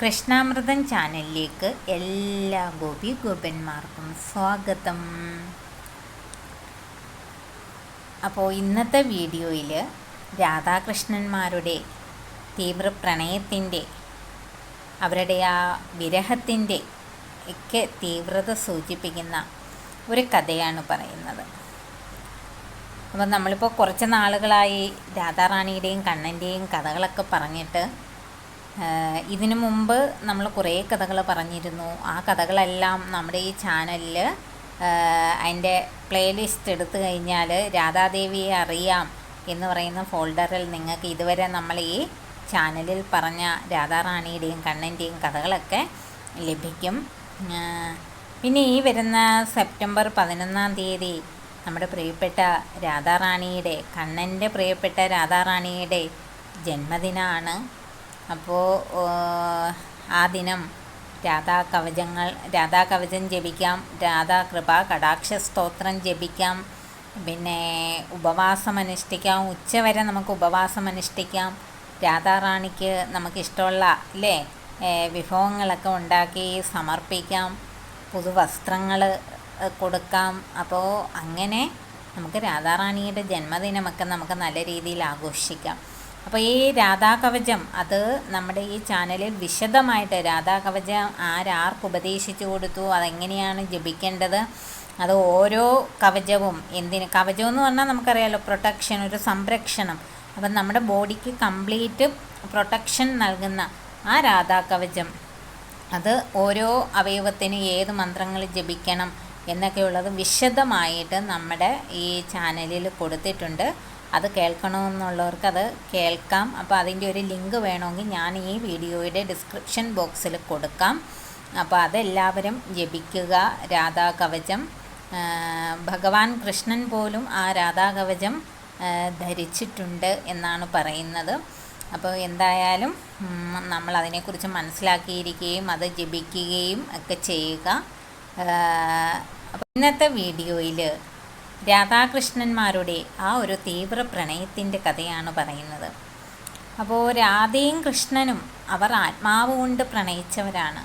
കൃഷ്ണാമൃതം ചാനലിലേക്ക് എല്ലാ ഗോപന്മാർക്കും സ്വാഗതം. അപ്പോൾ ഇന്നത്തെ വീഡിയോയിൽ രാധാകൃഷ്ണന്മാരുടെ തീവ്ര പ്രണയത്തിൻ്റെ, അവരുടെ ആ വിരഹത്തിൻ്റെ ഒക്കെ തീവ്രത സൂചിപ്പിക്കുന്ന ഒരു കഥയാണ് പറയുന്നത്. അപ്പോൾ നമ്മളിപ്പോൾ കുറച്ച് നാളുകളായി രാധാറാണിയുടെയും കണ്ണൻ്റെയും കഥകളൊക്കെ പറഞ്ഞിട്ട്, ഇതിനു മുമ്പ് നമ്മൾ കുറേ കഥകൾ പറഞ്ഞിരുന്നു. ആ കഥകളെല്ലാം നമ്മുടെ ഈ ചാനലിൽ അതിൻ്റെ പ്ലേലിസ്റ്റ് എടുത്തു കഴിഞ്ഞാൽ രാധാദേവിയെ അറിയാം എന്ന് പറയുന്ന ഫോൾഡറിൽ നിങ്ങൾക്ക് ഇതുവരെ നമ്മൾ ഈ ചാനലിൽ പറഞ്ഞ രാധാറാണിയുടെയും കണ്ണൻ്റെയും കഥകളൊക്കെ ലഭിക്കും. പിന്നെ ഈ വരുന്ന സെപ്റ്റംബർ 11 നമ്മുടെ പ്രിയപ്പെട്ട രാധാറാണിയുടെ, കണ്ണൻ്റെ പ്രിയപ്പെട്ട രാധാറാണിയുടെ ജന്മദിനമാണ്. അപ്പോൾ ആ ദിനം രാധാകവചം ജപിക്കാം, രാധാകൃപ കടാക്ഷ സ്തോത്രം ജപിക്കാം, പിന്നെ ഉപവാസം അനുഷ്ഠിക്കാം. ഉച്ചവരെ നമുക്ക് ഉപവാസം അനുഷ്ഠിക്കാം. രാധാറാണിക്ക് നമുക്കിഷ്ടമുള്ള വിഭവങ്ങളൊക്കെ ഉണ്ടാക്കി സമർപ്പിക്കാം, പുതുവസ്ത്രങ്ങൾ കൊടുക്കാം. അപ്പോൾ അങ്ങനെ നമുക്ക് രാധാറാണിയുടെ ജന്മദിനമൊക്കെ നമുക്ക് നല്ല രീതിയിൽ ആഘോഷിക്കാം. അപ്പോൾ ഈ രാധാകവചം, അത് നമ്മുടെ ഈ ചാനലിൽ വിശദമായിട്ട് രാധാകവചം ആർക്ക് ഉപദേശിച്ചു കൊടുത്തു, അതെങ്ങനെയാണ് ജപിക്കേണ്ടത്, അത് ഓരോ കവചവും കവചം എന്ന് പറഞ്ഞാൽ നമുക്കറിയാമല്ലോ, പ്രൊട്ടക്ഷൻ, ഒരു സംരക്ഷണം. അപ്പം നമ്മുടെ ബോഡിക്ക് കംപ്ലീറ്റ് പ്രൊട്ടക്ഷൻ നൽകുന്ന ആ രാധാകവചം, അത് ഓരോ അവയവത്തിന് ഏത് മന്ത്രങ്ങൾ ജപിക്കണം എന്നൊക്കെയുള്ളത് വിശദമായിട്ട് നമ്മുടെ ഈ ചാനലിൽ കൊടുത്തിട്ടുണ്ട്. അത് കേൾക്കണമെന്നുള്ളവർക്ക് അത് കേൾക്കാം. അപ്പോൾ അതിൻ്റെ ഒരു ലിങ്ക് വേണമെങ്കിൽ ഞാൻ ഈ വീഡിയോയുടെ ഡിസ്ക്രിപ്ഷൻ ബോക്സിൽ കൊടുക്കാം. അപ്പോൾ അതെല്ലാവരും ജപിക്കുക രാധാകവചം. ഭഗവാൻ കൃഷ്ണൻ പോലും ആ രാധാകവചം ധരിച്ചിട്ടുണ്ട് എന്നാണ് പറയുന്നത്. അപ്പോൾ എന്തായാലും നമ്മൾ അതിനെക്കുറിച്ച് മനസ്സിലാക്കിയിരിക്കുകയും അത് ജപിക്കുകയും ഒക്കെ ചെയ്യുക. അപ്പോൾ ഇന്നത്തെ വീഡിയോയിൽ രാധാകൃഷ്ണന്മാരുടെ ആ ഒരു തീവ്ര പ്രണയത്തിൻ്റെ കഥയാണ് പറയുന്നത്. അപ്പോൾ രാധയും കൃഷ്ണനും അവർ ആത്മാവ് കൊണ്ട് പ്രണയിച്ചവരാണ്.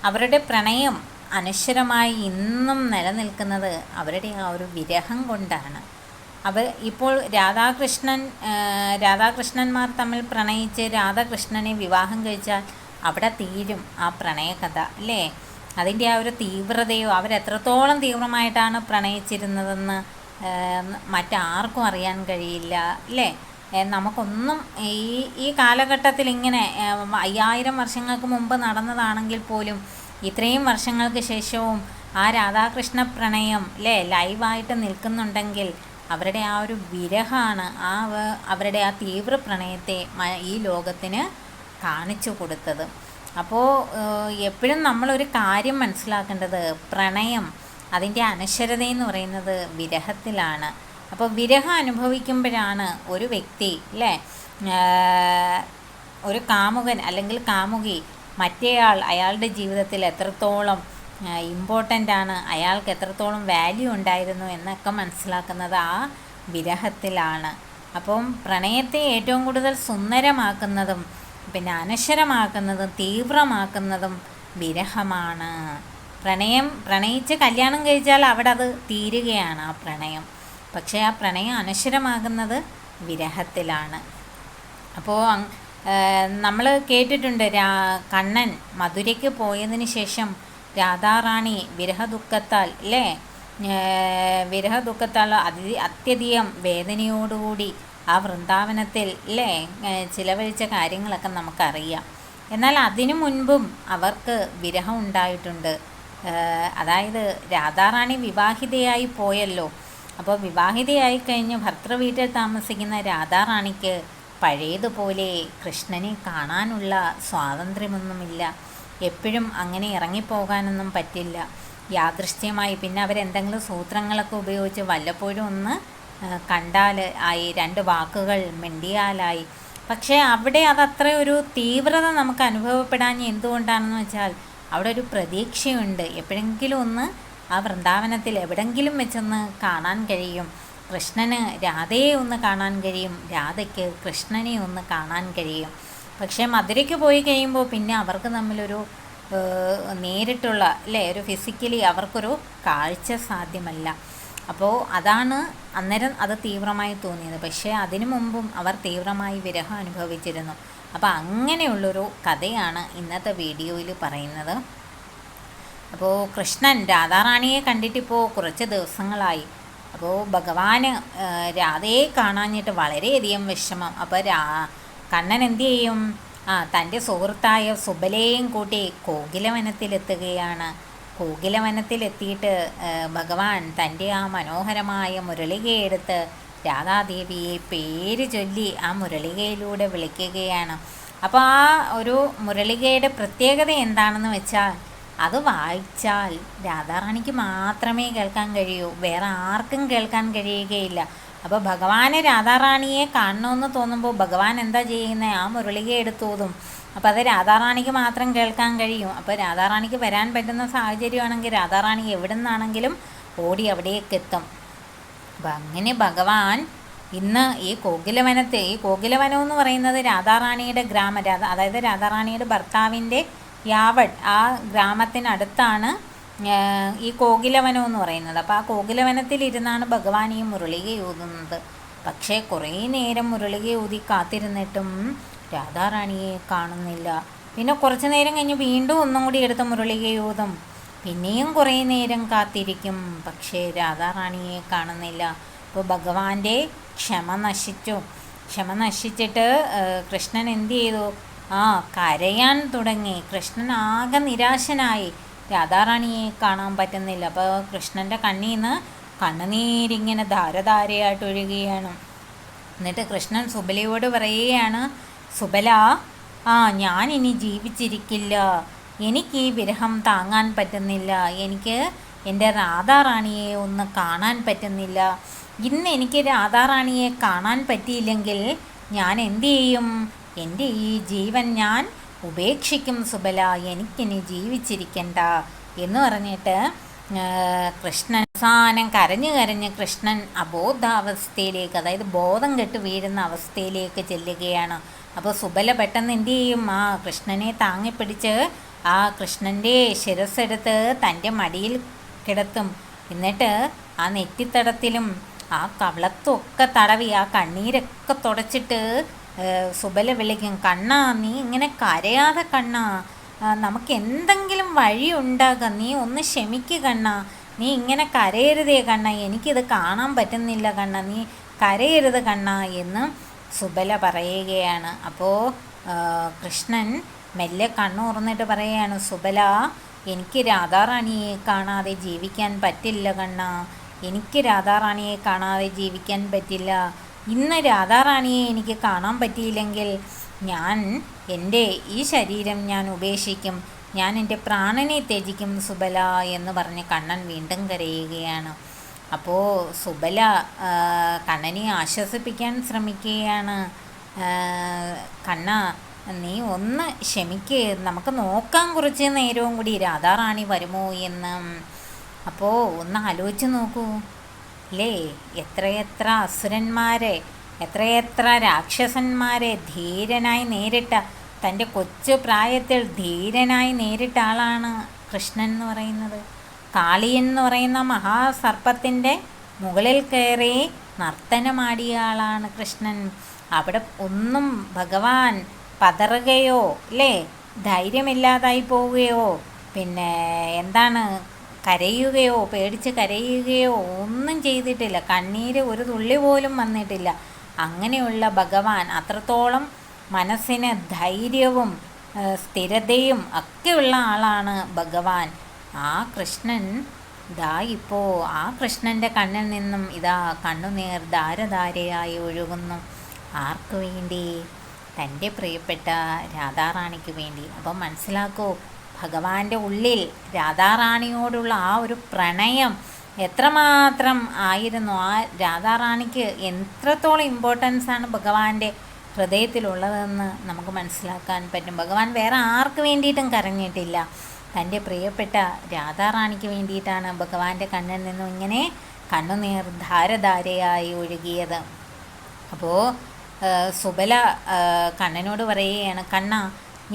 അവരുടെ പ്രണയം അനശ്വരമായി ഇന്നും നിലനിൽക്കുന്നത് അവരുടെ ആ ഒരു വിരഹം കൊണ്ടാണ്. ഇപ്പോൾ രാധാകൃഷ്ണന്മാർ തമ്മിൽ പ്രണയിച്ച് രാധാകൃഷ്ണനെ വിവാഹം കഴിച്ചാൽ അവിടെ തീരും ആ പ്രണയകഥ, അല്ലേ? അതിൻ്റെ ആ ഒരു തീവ്രതയോ, അവരെത്രത്തോളം തീവ്രമായിട്ടാണ് പ്രണയിച്ചിരുന്നതെന്ന് മറ്റാർക്കും അറിയാൻ കഴിയില്ല, അല്ലേ? നമുക്കൊന്നും ഈ കാലഘട്ടത്തിൽ ഇങ്ങനെ 5000 വർഷങ്ങൾക്ക് മുമ്പ് നടന്നതാണെങ്കിൽ പോലും ഇത്രയും വർഷങ്ങൾക്ക് ശേഷവും ആ രാധാകൃഷ്ണ പ്രണയം ലൈവായിട്ട് നിൽക്കുന്നുണ്ടെങ്കിൽ അവരുടെ ആ ഒരു വിരഹമാണ് അവരുടെ ആ തീവ്ര പ്രണയത്തെ ഈ ലോകത്തിന് കാണിച്ചു കൊടുത്തത്. അപ്പോൾ എപ്പോഴും നമ്മളൊരു കാര്യം മനസ്സിലാക്കേണ്ടത്, പ്രണയം അതിൻ്റെ അനശ്വരതയെന്ന് പറയുന്നത് വിരഹത്തിലാണ്. അപ്പോൾ വിരഹം അനുഭവിക്കുമ്പോഴാണ് ഒരു വ്യക്തി, ഒരു കാമുകൻ അല്ലെങ്കിൽ കാമുകി അയാളുടെ ജീവിതത്തിൽ എത്രത്തോളം ഇമ്പോർട്ടൻ്റ്, അയാൾക്ക് എത്രത്തോളം വാല്യൂ ഉണ്ടായിരുന്നു എന്നൊക്കെ മനസ്സിലാക്കുന്നത് ആ വിരഹത്തിലാണ്. അപ്പം പ്രണയത്തെ ഏറ്റവും കൂടുതൽ സുന്ദരമാക്കുന്നതും പിന്നെ അനശ്വരമാക്കുന്നതും തീവ്രമാക്കുന്നതും വിരഹമാണ്. പ്രണയിച്ച് കല്യാണം കഴിച്ചാൽ അവിടെ അത് തീരുകയാണ് ആ പ്രണയം. പക്ഷേ ആ പ്രണയം അനശ്വരമാകുന്നത് വിരഹത്തിലാണ്. അപ്പോൾ നമ്മൾ കേട്ടിട്ടുണ്ട്, കണ്ണൻ മധുരയ്ക്ക് പോയതിന് ശേഷം രാധാറാണി വിരഹദുഃഖത്താൽ അത്യധികം വേദനയോടുകൂടി ആ വൃന്ദാവനത്തിൽ ചിലവഴിച്ച കാര്യങ്ങളൊക്കെ നമുക്കറിയാം. എന്നാൽ അതിനു മുൻപും അവർക്ക് വിരഹം ഉണ്ടായിട്ടുണ്ട്. അതായത് രാധാറാണി വിവാഹിതയായി പോയല്ലോ. അപ്പോൾ വിവാഹിതയായി കഴിഞ്ഞ് ഭർത്തൃവീട്ടിൽ താമസിക്കുന്ന രാധാറാണിക്ക് പഴയതുപോലെ കൃഷ്ണനെ കാണാനുള്ള സ്വാതന്ത്ര്യമൊന്നുമില്ല. എപ്പോഴും അങ്ങനെ ഇറങ്ങിപ്പോകാനൊന്നും പറ്റില്ല. യാദൃശ്ചികമായി പിന്നെ അവരെന്തെങ്കിലും സൂത്രങ്ങളൊക്കെ ഉപയോഗിച്ച് വല്ലപ്പോഴും ഒന്ന് കണ്ടാൽ ആയി, 2 വാക്കുകൾ മിണ്ടിയാലായി. പക്ഷേ അവിടെ അതത്ര ഒരു തീവ്രത നമുക്ക് അനുഭവപ്പെടാൻ എന്തുകൊണ്ടാണെന്ന് വെച്ചാൽ അവിടെ ഒരു പ്രതീക്ഷയുണ്ട്. എപ്പോഴെങ്കിലും ഒന്ന് ആ വൃന്ദാവനത്തിൽ എവിടെങ്കിലും വെച്ചൊന്ന് കാണാൻ കഴിയും. കൃഷ്ണന് രാധയെ ഒന്ന് കാണാൻ കഴിയും, രാധയ്ക്ക് കൃഷ്ണനെ ഒന്ന് കാണാൻ കഴിയും. പക്ഷേ മധുരയ്ക്ക് പോയി കഴിയുമ്പോൾ പിന്നെ അവർക്ക് തമ്മിലൊരു നേരിട്ടുള്ള അല്ലേ ഒരു ഫിസിക്കലി അവർക്കൊരു കാഴ്ച സാധ്യമല്ല. അപ്പോൾ അതാണ് അന്നേരം അത് തീവ്രമായി തോന്നിയത്. പക്ഷേ അതിനു മുമ്പും അവർ തീവ്രമായി വിരഹം അനുഭവിച്ചിരുന്നു. അപ്പോൾ അങ്ങനെയുള്ളൊരു കഥയാണ് ഇന്നത്തെ വീഡിയോയിൽ പറയുന്നത്. അപ്പോൾ കൃഷ്ണൻ രാധാറാണിയെ കണ്ടിട്ടിപ്പോൾ കുറച്ച് ദിവസങ്ങളായി. അപ്പോൾ ഭഗവാന് രാധയെ കാണാഞ്ഞിട്ട് വളരെയധികം വിഷമം. അപ്പോൾ കണ്ണൻ എന്തു ചെയ്യും? തൻ്റെ സുഹൃത്തായ സുബലയെയും കൂട്ടി കോകിലവനത്തിലെത്തുകയാണ്. കോകിലവനത്തിലെത്തിയിട്ട് ഭഗവാൻ തൻ്റെ ആ മനോഹരമായ മുരളികയെടുത്ത് രാധാദേവിയെ പേര് ചൊല്ലി ആ മുരളികയിലൂടെ വിളിക്കുകയാണ്. അപ്പോൾ ആ ഒരു മുരളികയുടെ പ്രത്യേകത എന്താണെന്ന് വെച്ചാൽ അത് വായിച്ചാൽ രാധാറാണിക്ക് മാത്രമേ കേൾക്കാൻ കഴിയൂ, വേറെ ആർക്കും കേൾക്കാൻ കഴിയുകയില്ല. അപ്പോൾ ഭഗവാനെ രാധാറാണിയെ കാണണമെന്ന് തോന്നുമ്പോൾ ഭഗവാൻ എന്താ ചെയ്യുന്നത്? ആ മുരളിക എടുത്തോതും. അപ്പോൾ അത് രാധാറാണിക്ക് മാത്രം കേൾക്കാൻ കഴിയും. അപ്പോൾ രാധാറാണിക്ക് വരാൻ പറ്റുന്ന സാഹചര്യമാണെങ്കിൽ രാധാറാണി എവിടെ നിന്നാണെങ്കിലും ഓടി അവിടേക്ക് എത്തും. അപ്പം അങ്ങനെ ഭഗവാൻ ഇന്ന് ഈ കോകിലവനം എന്ന് പറയുന്നത് രാധാറാണിയുടെ അതായത് രാധാറാണിയുടെ ഭർത്താവിൻ്റെ യാവട് ആ ഗ്രാമത്തിനടുത്താണ് ഈ കോകിലവനം എന്ന് പറയുന്നത്. അപ്പോൾ ആ കോകിലവനത്തിലിരുന്നാണ് ഭഗവാൻ ഈ മുരളിക ഊതുന്നത്. പക്ഷേ കുറേ നേരം മുരളിക ഊതി കാത്തിരുന്നിട്ടും രാധാറാണിയെ കാണുന്നില്ല. പിന്നെ കുറച്ച് നേരം കഴിഞ്ഞ് വീണ്ടും ഒന്നും കൂടി എടുത്ത് മുരളിക ഊതും. പിന്നെയും കുറേ നേരം കാത്തിരിക്കും. പക്ഷേ രാധാറാണിയെ കാണുന്നില്ല. അപ്പോൾ ഭഗവാന്റെ ക്ഷമ നശിച്ചിട്ട് കൃഷ്ണൻ എന്ത് ചെയ്തു? കരയാൻ തുടങ്ങി. കൃഷ്ണൻ ആകെ നിരാശനായി. രാധാറാണിയെ കാണാൻ പറ്റുന്നില്ല. അപ്പോൾ കൃഷ്ണൻ്റെ കണ്ണിൽ നിന്ന് കണ്ണുനീരിങ്ങനെ ധാരധാരയായിട്ട് ഒഴുകുകയാണ്. എന്നിട്ട് കൃഷ്ണൻ സുബലയോട് പറയുകയാണ്, സുബല, ഞാനിനി ജീവിച്ചിരിക്കില്ല. എനിക്ക് ഈ വിരഹം താങ്ങാൻ പറ്റുന്നില്ല. എനിക്ക് എൻ്റെ രാധാറാണിയെ ഒന്ന് കാണാൻ പറ്റുന്നില്ല. ഇന്ന് എനിക്ക് രാധാറാണിയെ കാണാൻ പറ്റിയില്ലെങ്കിൽ ഞാൻ എന്തു ചെയ്യും? എൻ്റെ ഈ ജീവൻ ഞാൻ ഉപേക്ഷിക്കും സുബല, എനിക്കിനി ജീവിച്ചിരിക്കണ്ട എന്ന് പറഞ്ഞിട്ട് കൃഷ്ണൻ അവസാനം കരഞ്ഞ് കൃഷ്ണൻ അബോധാവസ്ഥയിലേക്ക്, അതായത് ബോധം കെട്ട് വീഴുന്ന അവസ്ഥയിലേക്ക് ചെല്ലുകയാണ്. അപ്പോൾ സുബല പെട്ടെന്ന് എന്തു ചെയ്യും? കൃഷ്ണനെ താങ്ങിപ്പിടിച്ച് ആ കൃഷ്ണൻ്റെ ശിരസ്സെടുത്ത് തൻ്റെ മടിയിൽ കിടത്തും. എന്നിട്ട് ആ നെറ്റിത്തടത്തിലും ആ കവളത്തുമൊക്കെ തടവി ആ കണ്ണീരൊക്കെ തുടച്ചിട്ട് സുബല വിളിക്കും, കണ്ണാ, നീ ഇങ്ങനെ കരയാതെ കണ്ണാ, നമുക്ക് എന്തെങ്കിലും വഴി ഉണ്ടാകാം, നീ ഒന്ന് ക്ഷമിക്കുക കണ്ണാ, നീ ഇങ്ങനെ കരയരുതേ കണ്ണാ, എനിക്കിത് കാണാൻ പറ്റുന്നില്ല കണ്ണാ, നീ കരയരുത് കണ്ണാ എന്ന് സുബല പറയുകയാണ്. അപ്പോൾ കൃഷ്ണൻ മെല്ലെ കണ്ണു തുറന്നിട്ട് പറയുകയാണ്, സുബല, എനിക്ക് രാധാറാണിയെ കാണാതെ ജീവിക്കാൻ പറ്റില്ല കണ്ണാ, എനിക്ക് രാധാറാണിയെ കാണാതെ ജീവിക്കാൻ പറ്റില്ല. ഇന്ന് രാധാറാണിയെ എനിക്ക് കാണാൻ പറ്റിയില്ലെങ്കിൽ ഞാൻ എൻ്റെ ഈ ശരീരം ഞാൻ ഉപേക്ഷിക്കും, ഞാൻ എൻ്റെ പ്രാണനെ ത്യജിക്കും സുബല എന്ന് പറഞ്ഞ് കണ്ണൻ വീണ്ടും കരയുകയാണ്. അപ്പോൾ സുബല കണ്ണനെ ആശ്വസിപ്പിക്കാൻ ശ്രമിക്കുകയാണ്. കണ്ണ, നീ ഒന്ന് ക്ഷമിക്ക്, നമുക്ക് നോക്കാൻ കുറച്ച് നേരവും കൂടി രാധാറാണി വരുമോ എന്ന്. അപ്പോൾ ഒന്ന് ആലോചിച്ച് നോക്കൂ അല്ലേ, എത്രയെത്ര അസുരന്മാരെ, എത്രയെത്ര രാക്ഷസന്മാരെ ധീരനായി നേരിട്ട, തൻ്റെ കൊച്ചു പ്രായത്തിൽ ധീരനായി നേരിട്ട ആളാണ് കൃഷ്ണൻ എന്ന് പറയുന്നത്. കാളിയൻ എന്ന് പറയുന്ന മഹാസർപ്പത്തിൻ്റെ മുകളിൽ കയറി നർത്തനമാടിയ ആളാണ് കൃഷ്ണൻ. അവിടെ ഒന്നും ഭഗവാൻ പതറുകയോ അല്ലേ, ധൈര്യമില്ലാതായി പോവുകയോ പിന്നെ കരയുകയോ പേടിച്ച് കരയുകയോ ഒന്നും ചെയ്തിട്ടില്ല. കണ്ണീര് ഒരു തുള്ളി പോലും വന്നിട്ടില്ല. അങ്ങനെയുള്ള ഭഗവാൻ, അത്രത്തോളം മനസ്സിന് ധൈര്യവും സ്ഥിരതയും ഒക്കെയുള്ള ആളാണ് ഭഗവാൻ. ആ കൃഷ്ണൻ ഇപ്പോൾ ആ കൃഷ്ണൻ്റെ കണ്ണിൽ നിന്നും കണ്ണുനീർ ധാരധാരയായി ഒഴുകുന്നു. ആർക്കു വേണ്ടി? തൻ്റെ പ്രിയപ്പെട്ട രാധാറാണിക്ക് വേണ്ടി. അപ്പം മനസ്സിലാക്കൂ, ഭഗവാന്റെ ഉള്ളിൽ രാധാറാണിയോടുള്ള ആ ഒരു പ്രണയം എത്രമാത്രം ആയിരുന്നു. ആ രാധാറാണിക്ക് എത്രത്തോളം ഇമ്പോർട്ടൻസാണ് ഭഗവാന്റെ ഹൃദയത്തിലുള്ളതെന്ന് നമുക്ക് മനസ്സിലാക്കാൻ പറ്റും. ഭഗവാൻ വേറെ ആർക്ക് വേണ്ടിയിട്ടും കരഞ്ഞിട്ടില്ല, തൻ്റെ പ്രിയപ്പെട്ട രാധാറാണിക്ക് വേണ്ടിയിട്ടാണ് ഭഗവാന്റെ കണ്ണിൽ നിന്നും ഇങ്ങനെ കണ്ണുനീർ ധാരധാരയായി ഒഴുകിയത്. അപ്പോൾ സുബല കണ്ണനോട് പറയുകയാണ്, കണ്ണ,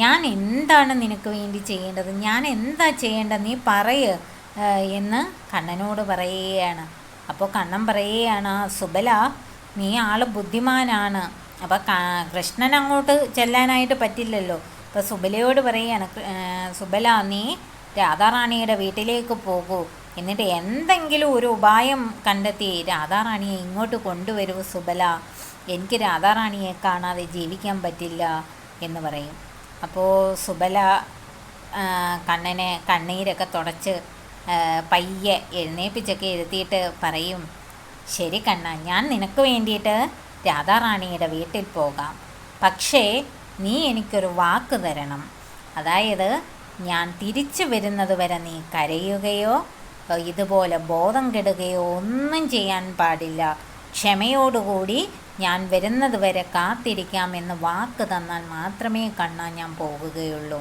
ഞാൻ എന്താണ് നിനക്ക് വേണ്ടി ചെയ്യേണ്ടത്, ഞാൻ എന്താ ചെയ്യേണ്ടത്, നീ പറയ് എന്ന് കണ്ണനോട് പറയുകയാണ്. അപ്പോൾ കണ്ണൻ പറയുകയാണ്, സുബല, നീ ആൾ ബുദ്ധിമാനാണ്. അപ്പോൾ കൃഷ്ണൻ അങ്ങോട്ട് ചെല്ലാനായിട്ട് പറ്റില്ലല്ലോ. അപ്പോൾ സുബലയോട് പറയുകയാണ്, സുബല, നീ രാധാറാണിയുടെ വീട്ടിലേക്ക് പോകൂ, എന്നിട്ട് എന്തെങ്കിലും ഒരു ഉപായം കണ്ടെത്തി രാധാറാണിയെ ഇങ്ങോട്ട് കൊണ്ടുവരൂ സുബല, എനിക്ക് രാധാറാണിയെ കാണാതെ ജീവിക്കാൻ പറ്റില്ല എന്ന് പറയും. അപ്പോൾ സുബല കണ്ണനെ കണ്ണീരൊക്കെ തുടച്ച് പയ്യെ എഴുന്നേപ്പിച്ചൊക്കെ ഇരുത്തിയിട്ട് പറയും, ശരി കണ്ണ, ഞാൻ നിനക്ക് വേണ്ടിയിട്ട് രാധാറാണിയുടെ വീട്ടിൽ പോകാം. പക്ഷേ നീ എനിക്കൊരു വാക്ക് തരണം. അതായത് ഞാൻ തിരിച്ചു വരുന്നത് വരെ നീ കരയുകയോ ഇതുപോലെ ബോധം കെടുകയോ ഒന്നും ചെയ്യാൻ പാടില്ല. ക്ഷമയോടുകൂടി ഞാൻ വരുന്നത് വരെ കാത്തിരിക്കാമെന്ന് വാക്ക് തന്നാൽ മാത്രമേ കണ്ണാ ഞാൻ പോകുകയുള്ളൂ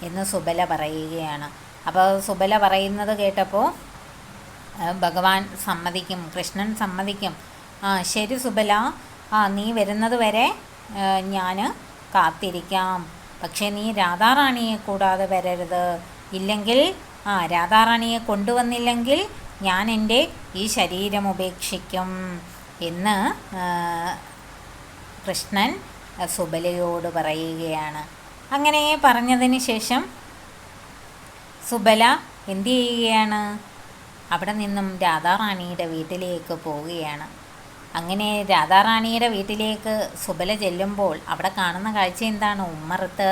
എന്ന് സുബല പറയുകയാണ്. അപ്പോൾ സുബല പറയുന്നത് കേട്ടപ്പോൾ ഭഗവാൻ സമ്മതിക്കും, കൃഷ്ണൻ സമ്മതിക്കും. ശരി സുബല, നീ വരുന്നത് വരെ ഞാൻ കാത്തിരിക്കാം. പക്ഷേ നീ രാധാറാണിയെ കൂടാതെ വരരുത്. ഇല്ലെങ്കിൽ രാധാറാണിയെ കൊണ്ടുവന്നില്ലെങ്കിൽ ഞാൻ എൻ്റെ ഈ ശരീരം ഉപേക്ഷിക്കും എന്ന് കൃഷ്ണൻ സുബലയോട് പറയുകയാണ്. അങ്ങനെ പറഞ്ഞതിന് ശേഷം സുബല എന്തു ചെയ്യുകയാണ്, അവിടെ നിന്നും രാധാറാണിയുടെ വീട്ടിലേക്ക് പോവുകയാണ്. അങ്ങനെ രാധാറാണിയുടെ വീട്ടിലേക്ക് സുബല ചെല്ലുമ്പോൾ അവിടെ കാണുന്ന കാഴ്ച എന്താണ്? ഉമ്മറത്ത്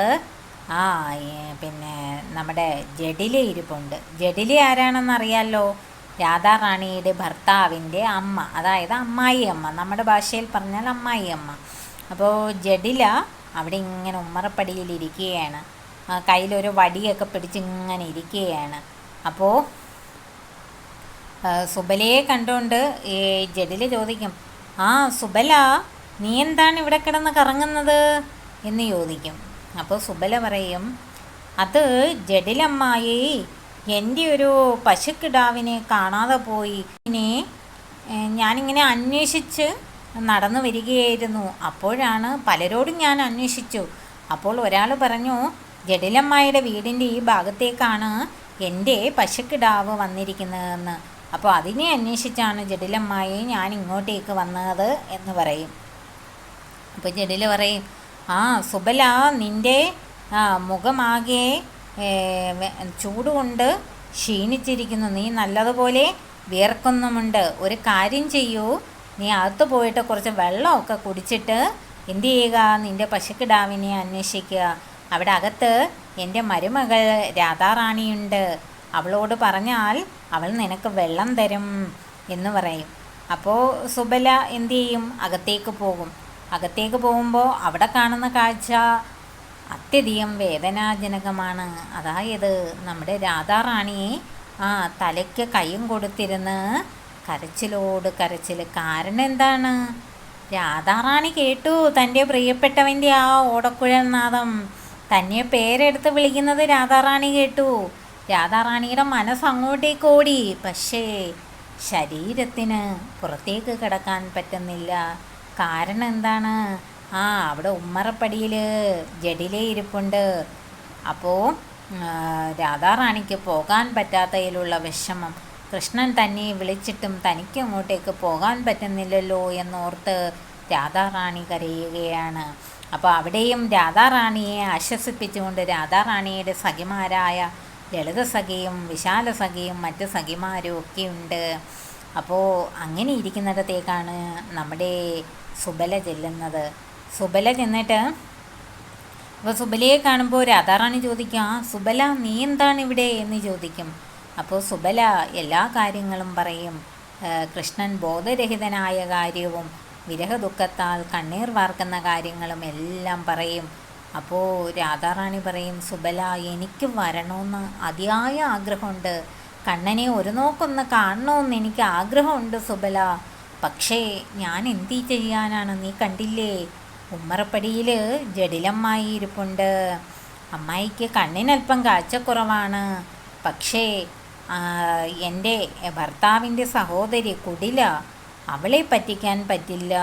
പിന്നെ നമ്മുടെ ജഡില ഇരിപ്പുണ്ട്. ജഡില ആരാണെന്നറിയാമല്ലോ? രാധാറാണിയുടെ ഭർത്താവിൻ്റെ അമ്മ, അതായത് അമ്മായി അമ്മ, നമ്മുടെ ഭാഷയിൽ പറഞ്ഞാൽ അമ്മായി അമ്മ. അപ്പോൾ ജഡില അവിടെ ഇങ്ങനെ ഉമ്മറപ്പടിയിൽ ഇരിക്കുകയാണ്, കയ്യിലൊരു വടിയൊക്കെ പിടിച്ചിങ്ങനെ ഇരിക്കുകയാണ്. അപ്പോൾ സുബലയെ കണ്ടുകൊണ്ട് ഈ ജഡില ചോദിക്കും, സുബല, നീ എന്താണ് ഇവിടെ കിടന്ന് കറങ്ങുന്നത് എന്ന് ചോദിക്കും. അപ്പോൾ സുബല പറയും, അത് ജഡിലമ്മായി, എൻ്റെ ഒരു പശുക്കിടാവിനെ കാണാതെ പോയി. ഞാനിങ്ങനെ അന്വേഷിച്ച് നടന്നു വരികയായിരുന്നു. അപ്പോഴാണ് പലരോടും ഞാൻ അന്വേഷിച്ചു. അപ്പോൾ ഒരാൾ പറഞ്ഞു, ജഡിലമ്മായിയുടെ വീടിൻ്റെ ഈ ഭാഗത്തേക്കാണ് എൻ്റെ പശുക്കിടാവ് വന്നിരിക്കുന്നതെന്ന്. അപ്പോൾ അതിനെ അന്വേഷിച്ചാണ് ജഡിലമ്മായി ഞാൻ ഇങ്ങോട്ടേക്ക് വന്നത് എന്ന് പറയും. അപ്പോൾ ജഡില പറയും, സുബല, നിൻ്റെ മുഖമാകെ ചൂടുകൊണ്ട് ക്ഷീണിച്ചിരിക്കുന്നു, നീ നല്ലതുപോലെ വിയർക്കുന്നുമുണ്ട്. ഒരു കാര്യം ചെയ്യൂ, നീ അകത്ത് പോയിട്ട് കുറച്ച് വെള്ളമൊക്കെ കുടിച്ചിട്ട് എന്തു ചെയ്യുക, നിൻ്റെ പശുക്കിടാവിനെ അന്വേഷിക്കുക. അവിടെ അകത്ത് എൻ്റെ മരുമകൾ രാധാറാണിയുണ്ട്, അവളോട് പറഞ്ഞാൽ അവൾ നിനക്ക് വെള്ളം തരും എന്ന് പറയും. അപ്പോൾ സുബല എന്തു ചെയ്യും, അകത്തേക്ക് പോകും. അകത്തേക്ക് പോകുമ്പോൾ അവിടെ കാണുന്ന കാഴ്ച അത്യധികം വേദനാജനകമാണ്. അതായത് നമ്മുടെ രാധാറാണിയെ തലയ്ക്ക് കയ്യും കൊടുത്തിരുന്ന് കരച്ചിലോട് കരച്ചിൽ. കാരണം എന്താണ്? രാധാറാണി കേട്ടു തൻ്റെ പ്രിയപ്പെട്ടവൻ്റെ ഓടക്കുഴൽ നാദം, തന്നെ പേരെടുത്ത് വിളിക്കുന്നത് രാധാറാണി കേട്ടു. രാധാറാണിയുടെ മനസ്സ് അങ്ങോട്ടേക്ക് ഓടി. പക്ഷേ ശരീരത്തിന് പുറത്തേക്ക് കിടക്കാൻ പറ്റുന്നില്ല. കാരണം എന്താണ്? അവിടെ ഉമ്മറപ്പടിയിൽ ജഡില ഇരിപ്പുണ്ട്. അപ്പോൾ രാധാറാണിക്ക് പോകാൻ പറ്റാത്തതിലുള്ള വിഷമം, കൃഷ്ണൻ തന്നെ വിളിച്ചിട്ടും തനിക്ക് അങ്ങോട്ടേക്ക് പോകാൻ പറ്റുന്നില്ലല്ലോ എന്നോർത്ത് രാധാറാണി കരയുകയാണ്. അപ്പോൾ അവിടെയും രാധാറാണിയെ ആശ്വസിപ്പിച്ചുകൊണ്ട് രാധാറാണിയുടെ സഖിമാരായ ലളിത സഖിയും വിശാല സഖിയും മറ്റ് സഖിമാരും ഒക്കെ ഉണ്ട്. അപ്പോൾ അങ്ങനെ ഇരിക്കുന്നിടത്തേക്കാണ് നമ്മുടെ സുബല ചെല്ലുന്നത്. സുബല ചെന്നിട്ട് അപ്പോൾ സുബലയെ കാണുമ്പോൾ രാധാറാണി ചോദിക്കും, സുബല, നീ എന്താണ് ഇവിടെ എന്ന് ചോദിക്കും. അപ്പോൾ സുബല എല്ലാ കാര്യങ്ങളും പറയും. കൃഷ്ണൻ ബോധരഹിതനായ കാര്യവും വിരഹദുഃഖത്താൽ കണ്ണീർ വാർക്കുന്ന കാര്യങ്ങളും എല്ലാം പറയും. അപ്പോൾ രാധാറാണി പറയും, സുബല, എനിക്ക് വരണമെന്ന് അതിയായ ആഗ്രഹമുണ്ട്, കണ്ണനെ ഒരു നോക്കൊന്ന് കാണണമെന്ന് എനിക്ക് ആഗ്രഹമുണ്ട് സുബല. പക്ഷേ ഞാൻ എന്ത് ചെയ്യാനാണ്? നീ കണ്ടില്ലേ, ഉമ്മറപ്പടിയിൽ ജഡിലമ്മായി ഇരിപ്പുണ്ട്. അമ്മായിക്ക് കണ്ണിനല്പം കാഴ്ചക്കുറവാണ്. പക്ഷേ എൻ്റെ ഭർത്താവിൻ്റെ സഹോദരി കുടില, അവളെ പറ്റിക്കാൻ പറ്റില്ല.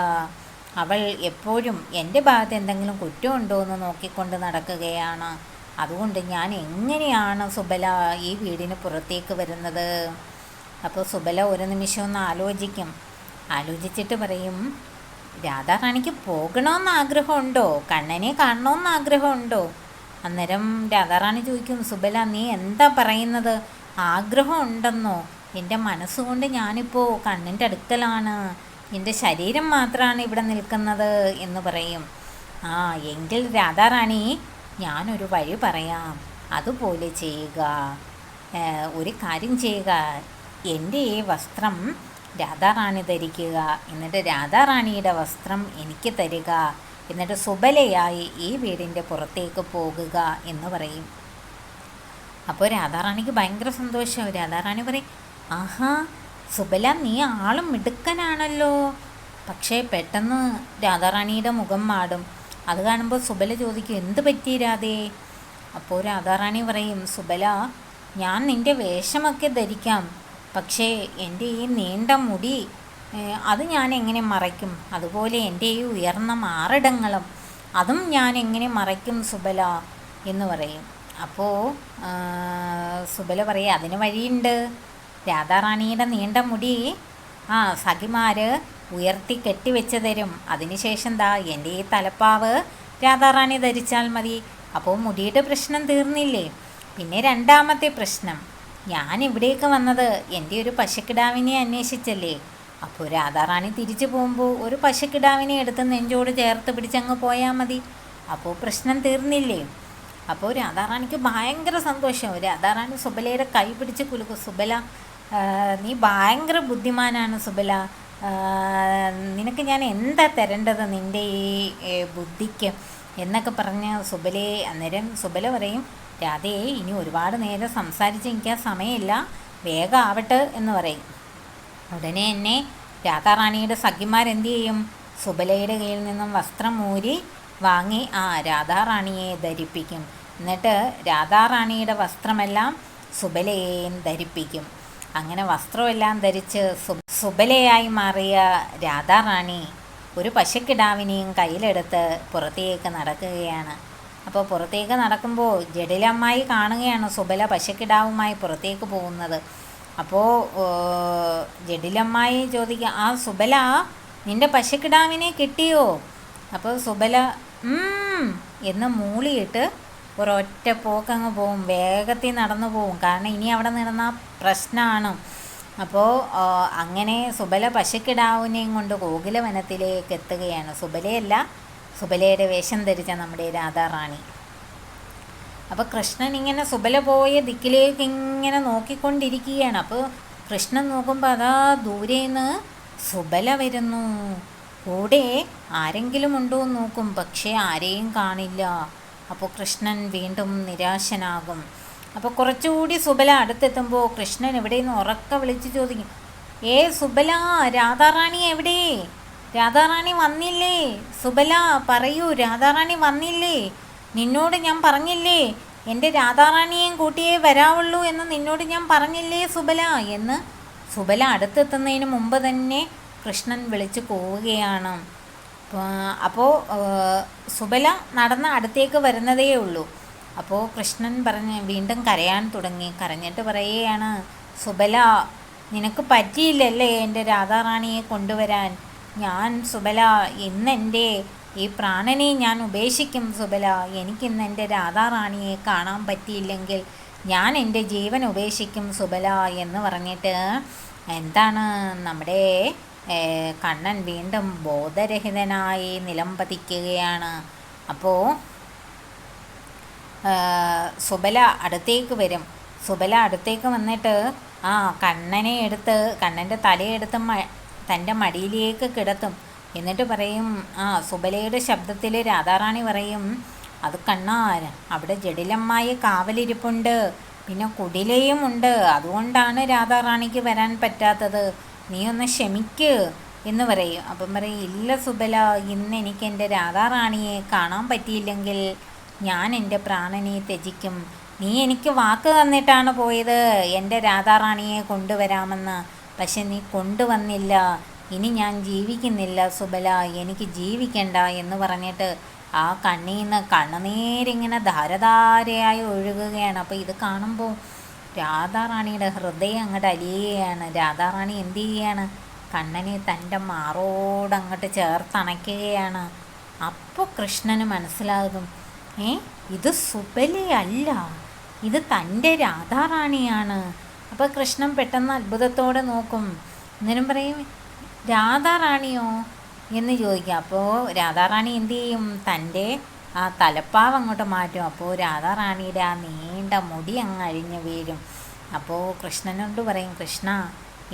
അവൾ എപ്പോഴും എൻ്റെ ഭാഗത്ത് എന്തെങ്കിലും കുറ്റമുണ്ടോ എന്ന് നോക്കിക്കൊണ്ട് നടക്കുകയാണ്. അതുകൊണ്ട് ഞാൻ എങ്ങനെയാണ് സുബല ഈ വീടിന് പുറത്തേക്ക് വരുന്നത്? അപ്പോൾ സുബല ഒരു നിമിഷം ഒന്ന് ആലോചിച്ചിട്ട് പറയും, രാധാറാണിക്ക് പോകണമെന്ന് ആഗ്രഹമുണ്ടോ? കണ്ണനെ കാണണമെന്ന് ആഗ്രഹമുണ്ടോ? അന്നേരം രാധാറാണി ചോദിക്കും, സുബല നീ എന്താ പറയുന്നത്? ആഗ്രഹം ഉണ്ടെന്നോ? എൻ്റെ മനസ്സുകൊണ്ട് ഞാനിപ്പോൾ കണ്ണൻ്റെ അടുക്കലാണ്, എൻ്റെ ശരീരം മാത്രമാണ് ഇവിടെ നിൽക്കുന്നത് എന്ന് പറയും. എങ്കിൽ രാധാറാണി ഞാനൊരു വഴി പറയാം, അതുപോലെ ചെയ്യുക. ഒരു കാര്യം ചെയ്യുക, എൻ്റെ ഈ വസ്ത്രം രാധാറാണി ധരിക്കുക, എന്നിട്ട് രാധാറാണിയുടെ വസ്ത്രം എനിക്ക് തരിക, എന്നിട്ട് സുബലയായി ഈ വീടിൻ്റെ പുറത്തേക്ക് പോകുക എന്ന് പറയും. അപ്പോൾ രാധാറാണിക്ക് ഭയങ്കര സന്തോഷമാവും. രാധാറാണി പറയും, ആഹാ സുബല നീ ആളും മിടുക്കനാണല്ലോ. പക്ഷേ പെട്ടെന്ന് രാധാറാണിയുടെ മുഖം മാടും. അത് കാണുമ്പോൾ സുബല ചോദിക്കും, എന്ത് പറ്റി രാധേ? അപ്പോൾ രാധാറാണി പറയും, സുബല ഞാൻ നിൻ്റെ വേഷമൊക്കെ ധരിക്കാം, പക്ഷേ എൻ്റെ ഈ നീണ്ട മുടി അത് ഞാൻ എങ്ങനെ മറയ്ക്കും? അതുപോലെ എൻ്റെ ഈ ഉയർന്ന മാറിടങ്ങളും അതും ഞാൻ എങ്ങനെ മറയ്ക്കും സുബല എന്ന് പറയും. അപ്പോൾ സുബല പറയും, അതിന് വഴിയുണ്ട്. രാധാറാണിയുടെ നീണ്ട മുടി സഖിമാർ ഉയർത്തി കെട്ടിവെച്ച് തരും. അതിനുശേഷം എൻ്റെ ഈ തലപ്പാവ് രാധാറാണി ധരിച്ചാൽ മതി. അപ്പോൾ മുടിയുടെ പ്രശ്നം തീർന്നില്ലേ? പിന്നെ രണ്ടാമത്തെ പ്രശ്നം, ഞാൻ ഇവിടേക്ക് വന്നത് എൻ്റെ ഒരു പശുക്കിടാവിനെ അന്വേഷിച്ചല്ലേ. അപ്പോൾ രാധാറാണി തിരിച്ചു പോകുമ്പോൾ ഒരു പശുക്കിടാവിനെ എടുത്ത് നെഞ്ചോട് ചേർത്ത് പിടിച്ചങ്ങ് പോയാൽ മതി. അപ്പോൾ പ്രശ്നം തീർന്നില്ലേ? അപ്പോൾ രാധാറാണിക്ക് ഭയങ്കര സന്തോഷവും. രാധാറാണി സുബലയുടെ കൈ പിടിച്ച് കുലുക്കും. സുബല നീ ഭയങ്കര ബുദ്ധിമാനാണ് സുബല, നിനക്ക് ഞാൻ എന്താ തരേണ്ടത് നിൻ്റെ ഈ ബുദ്ധിക്ക് എന്നൊക്കെ പറഞ്ഞ് അന്നേരം സുബല പറയും, രാധേ ഇനി ഒരുപാട് നേരം സംസാരിച്ച് എനിക്ക് ആ സമയമില്ല, വേഗം ആവട്ടെ എന്ന് പറയും. ഉടനെ തന്നെ രാധാറാണിയുടെ സഖിമാരെന്ത് ചെയ്യും? സുബലയുടെ കയ്യിൽ നിന്നും വസ്ത്രം ഊരി വാങ്ങി രാധാറാണിയെ ധരിപ്പിക്കും. എന്നിട്ട് രാധാറാണിയുടെ വസ്ത്രമെല്ലാം സുബലയെയും ധരിപ്പിക്കും. അങ്ങനെ വസ്ത്രമെല്ലാം ധരിച്ച് സുബലയായി മാറിയ രാധാറാണി ഒരു പശുക്കിടാവിനെയും കയ്യിലെടുത്ത് പുറത്തേക്ക് നടക്കുകയാണ്. അപ്പോൾ പുറത്തേക്ക് നടക്കുമ്പോൾ ജഡിലമ്മായി കാണുകയാണ് സുബല പശുക്കിടാവുമായി പുറത്തേക്ക് പോകുന്നത്. അപ്പോൾ ജഡിലമ്മായി ചോദിക്കുക, സുബല നിൻ്റെ പശുക്കിടാവിനെ കിട്ടിയോ? അപ്പോൾ സുബല എന്ന് മൂളിയിട്ട് ഒരൊറ്റ പോക്കങ്ങ് പോവും, വേഗത്തിൽ നടന്നു പോവും. കാരണം ഇനി അവിടെ നടന്നാൽ പ്രശ്നമാണ്. അപ്പോൾ അങ്ങനെ സുബല പശുക്കിടാവിനെയും കൊണ്ട് കോകിലവനത്തിലേക്ക് എത്തുകയാണ്. സുബലയല്ല, സുബലയുടെ വേഷം ധരിച്ച നമ്മുടെ രാധാറാണി. അപ്പോൾ കൃഷ്ണൻ ഇങ്ങനെ സുബല പോയ ദിക്കിലേക്ക് ഇങ്ങനെ നോക്കിക്കൊണ്ടിരിക്കുകയാണ്. അപ്പോൾ കൃഷ്ണൻ നോക്കുമ്പോൾ അതാ ദൂരേന്ന് സുബല വരുന്നു. കൂടെ ആരെങ്കിലും ഉണ്ടോ എന്ന് നോക്കും, പക്ഷേ ആരെയും കാണില്ല. അപ്പോൾ കൃഷ്ണൻ വീണ്ടും നിരാശനാകും. അപ്പോൾ കുറച്ചുകൂടി സുബല അടുത്തെത്തുമ്പോൾ കൃഷ്ണൻ എവിടെ നിന്ന് ഉറക്കെ വിളിച്ച് ചോദിക്കും, സുബല രാധാറാണി എവിടെ? രാധാറാണി വന്നില്ലേ? സുബല പറയൂ, രാധാറാണി വന്നില്ലേ? നിന്നോട് ഞാൻ പറഞ്ഞില്ലേ എൻ്റെ രാധാറാണിയെയും കൂട്ടിയേ വരാവുള്ളൂ എന്ന് നിന്നോട് ഞാൻ പറഞ്ഞില്ലേ സുബല എന്ന് സുബല അടുത്തെത്തുന്നതിന് മുമ്പ് തന്നെ കൃഷ്ണൻ വിളിച്ചു പോവുകയാണ്. അപ്പോൾ സുബല നടന്ന് അടുത്തേക്ക് വരുന്നതേ ഉള്ളൂ. അപ്പോൾ കൃഷ്ണൻ വീണ്ടും കരയാൻ തുടങ്ങി. കരഞ്ഞിട്ട് പറയുകയാണ്, സുബല നിനക്ക് പറ്റിയില്ലല്ലേ എൻ്റെ രാധാറാണിയെ കൊണ്ടുവരാൻ? ഞാൻ സുബല ഇന്നെൻ്റെ ഈ പ്രാണനെ ഞാൻ ഉപേക്ഷിക്കും സുബല. എനിക്കിന്ന് എൻ്റെ രാധാറാണിയെ കാണാൻ പറ്റിയില്ലെങ്കിൽ ഞാൻ എൻ്റെ ജീവൻ ഉപേക്ഷിക്കും സുബല എന്ന് പറഞ്ഞിട്ട് നമ്മുടെ കണ്ണൻ വീണ്ടും ബോധരഹിതനായി നിലം പതിക്കുകയാണ്. അപ്പോൾ സുബല അടുത്തേക്ക് വരും. സുബല അടുത്തേക്ക് വന്നിട്ട് കണ്ണനെ എടുത്ത് കണ്ണൻ്റെ തലയെടുത്ത് തൻ്റെ മടിയിലേക്ക് കിടത്തും. എന്നിട്ട് പറയും, സുബലയുടെ ശബ്ദത്തിൽ രാധാറാണി പറയും, അത് കണ്ണാ, അവിടെ ജഡിലമ്മായി കാവലിരിപ്പുണ്ട്, പിന്നെ കുടിലയും ഉണ്ട്, അതുകൊണ്ടാണ് രാധാറാണിക്ക് വരാൻ പറ്റാത്തത്, നീ ഒന്ന് ക്ഷമിക്ക് എന്ന് പറയും. അപ്പം പറയും, ഇല്ല സുബല, ഇന്ന് എനിക്ക് എൻ്റെ രാധാറാണിയെ കാണാൻ പറ്റിയില്ലെങ്കിൽ ഞാൻ എൻ്റെ പ്രാണനെ ത്യജിക്കും. നീ എനിക്ക് വാക്ക് തന്നിട്ടാണ് പോയത് എൻ്റെ രാധാറാണിയെ കൊണ്ടുവരാമെന്ന്, പക്ഷെ നീ കൊണ്ടുവന്നില്ല. ഇനി ഞാൻ ജീവിക്കുന്നില്ല സുബല, എനിക്ക് ജീവിക്കണ്ട എന്ന് പറഞ്ഞിട്ട് ആ കണ്ണിൽ നിന്ന് കണ്ണുനീരിങ്ങനെ ധാരധാരയായി ഒഴുകുകയാണ്. അപ്പോൾ ഇത് കാണുമ്പോൾ രാധാറാണിയുടെ ഹൃദയം അങ്ങോട്ട് അലിയുകയാണ്. രാധാറാണി എന്ത് ചെയ്യുകയാണ്? കണ്ണനെ തൻ്റെ മാറോടങ്ങോട്ട് ചേർത്തണയ്ക്കുകയാണ്. അപ്പോൾ കൃഷ്ണന് മനസ്സിലാകും, ഇത് സുബലയല്ല, ഇത് തൻ്റെ രാധാറാണിയാണ്. അപ്പോൾ കൃഷ്ണൻ പെട്ടെന്ന് അത്ഭുതത്തോടെ നോക്കും. അന്നേരം പറയും, രാധാറാണിയോ എന്ന് ചോദിക്കുക. അപ്പോൾ രാധാറാണി എന്തു ചെയ്യും? തൻ്റെ ആ തലപ്പാവ് അങ്ങോട്ട് മാറ്റും. അപ്പോൾ രാധാറാണിയുടെ ആ നീണ്ട മുടി അങ്ങ് അഴിഞ്ഞ് വീഴും. അപ്പോൾ കൃഷ്ണനോട് പറയും, കൃഷ്ണ,